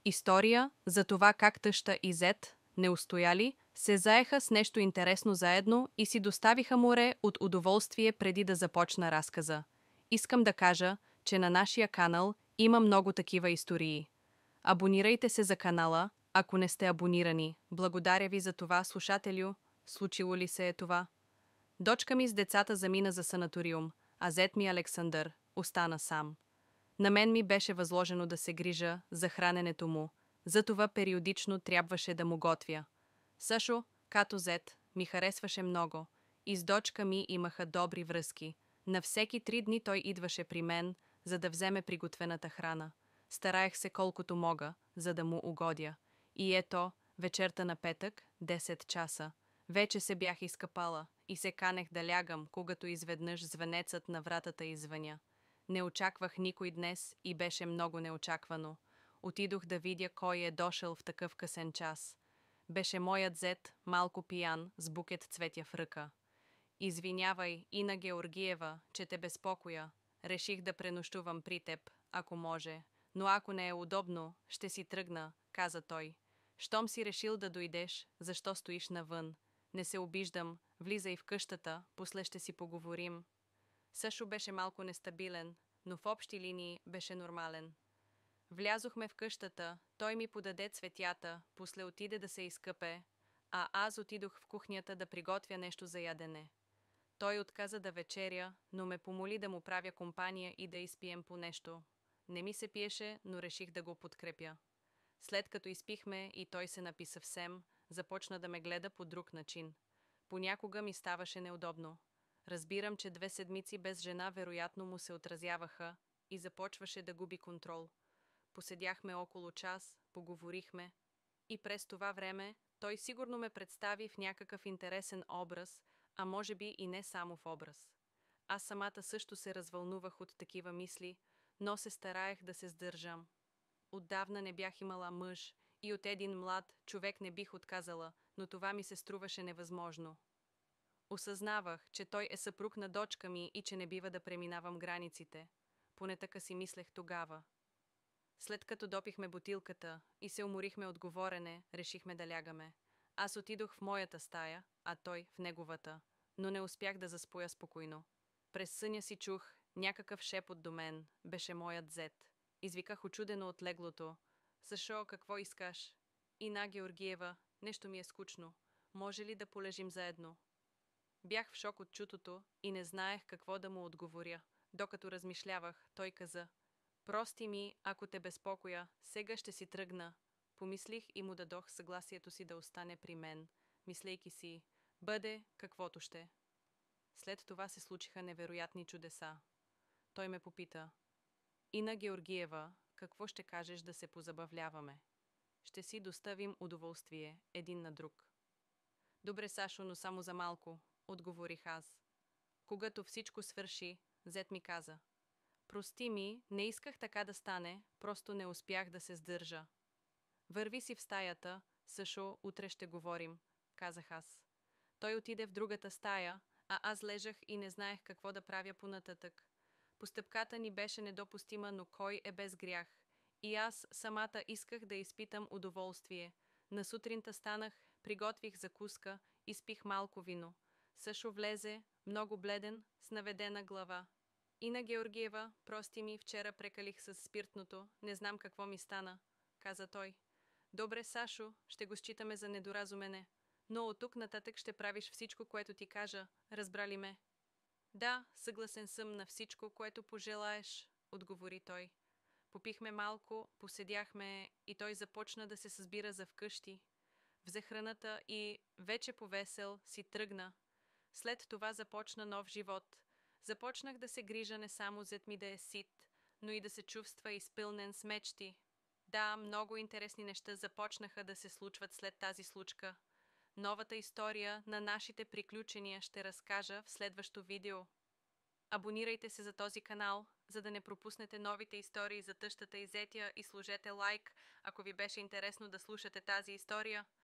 История за това как тъща и зет, не устояли, се заеха с нещо интересно заедно и си доставиха море от удоволствие преди да започна разказа. Искам да кажа, че на нашия канал има много такива истории. Абонирайте се за канала, ако не сте абонирани. Благодаря ви за това, слушателю. Случило ли се е това? Дочка ми с децата замина за санаториум, а зет ми Александър остана сам. На мен ми беше възложено да се грижа за храненето му, затова периодично трябваше да му готвя. Сашо, като зет, ми харесваше много и с дочка ми имаха добри връзки. На всеки 3 дни той идваше при мен, за да вземе приготвената храна. Стараех се колкото мога, за да му угодя. И ето, вечерта на петък, 10 часа. Вече се бях изкъпала и се канех да лягам, когато изведнъж звънецът на вратата извъня. Не очаквах никой днес и беше много неочаквано. Отидох да видя кой е дошъл в такъв късен час. Беше моят зет, малко пиян, с букет цветя в ръка. Извинявай, Ина Георгиева, че те безпокоя. Реших да пренощувам при теб, ако може. Но ако не е удобно, ще си тръгна, каза той. Щом си решил да дойдеш, защо стоиш навън? Не се обиждам, влизай в къщата, после ще си поговорим. Сашо беше малко нестабилен, но в общи линии беше нормален. Влязохме в къщата, той ми подаде цветята, после отиде да се изкъпе, а аз отидох в кухнята да приготвя нещо за ядене. Той отказа да вечеря, но ме помоли да му правя компания и да изпием по нещо. Не ми се пиеше, но реших да го подкрепя. След като изпихме и той се напи съвсем, започна да ме гледа по друг начин. Понякога ми ставаше неудобно. Разбирам, че 2 седмици без жена вероятно му се отразяваха и започваше да губи контрол. Поседяхме около час, поговорихме и през това време той сигурно ме представи в някакъв интересен образ, а може би и не само в образ. Аз самата също се развълнувах от такива мисли, но се стараех да се сдържам. Отдавна не бях имала мъж и от един млад човек не бих отказала, но това ми се струваше невъзможно. Осъзнавах, че той е съпруг на дочка ми и че не бива да преминавам границите. Поне така си мислех тогава. След като допихме бутилката и се уморихме от говорене, решихме да лягаме. Аз отидох в моята стая, а той в неговата, но не успях да заспоя спокойно. През съня си чух някакъв шепот до мен, беше моят зет. Извиках учудено от леглото. Сашо, какво искаш? Ина Георгиева, нещо ми е скучно. Може ли да полежим заедно? Бях в шок от чутото и не знаех какво да му отговоря. Докато размишлявах, той каза: прости ми, ако те безпокоя, сега ще си тръгна. Помислих и му дадох съгласието си да остане при мен, мислейки си: бъде каквото ще. След това се случиха невероятни чудеса. Той ме попита: Ина Георгиева, какво ще кажеш да се позабавляваме? Ще си доставим удоволствие един на друг. Добре, Сашо, но само за малко, отговорих аз. Когато всичко свърши, зет ми каза: прости ми, не исках така да стане, просто не успях да се сдържа. Върви си в стаята, Сашо, утре ще говорим, казах аз. Той отиде в другата стая, а аз лежах и не знаех какво да правя понататък. Постъпката ни беше недопустима, но кой е без грях? И аз самата исках да изпитам удоволствие. На сутринта станах, приготвих закуска, изпих малко вино. Сашо влезе, много бледен, с наведена глава. Ина Георгиева, прости ми, вчера прекалих с спиртното, не знам какво ми стана, каза той. Добре, Сашо, ще го считаме за недоразумене, но от тук нататък ще правиш всичко, което ти кажа, разбрали ме? Да, съгласен съм на всичко, което пожелаеш, отговори той. Попихме малко, поседяхме и той започна да се събира за вкъщи. Взе храната и, вече повесел, си тръгна. След това започна нов живот. Започнах да се грижа не само зет ми да е сит, но и да се чувства изпълнен с мечти. Да, много интересни неща започнаха да се случват след тази случка. Новата история на нашите приключения ще разкажа в следващо видео. Абонирайте се за този канал, за да не пропуснете новите истории за тъщата и зетя и сложете лайк, ако ви беше интересно да слушате тази история.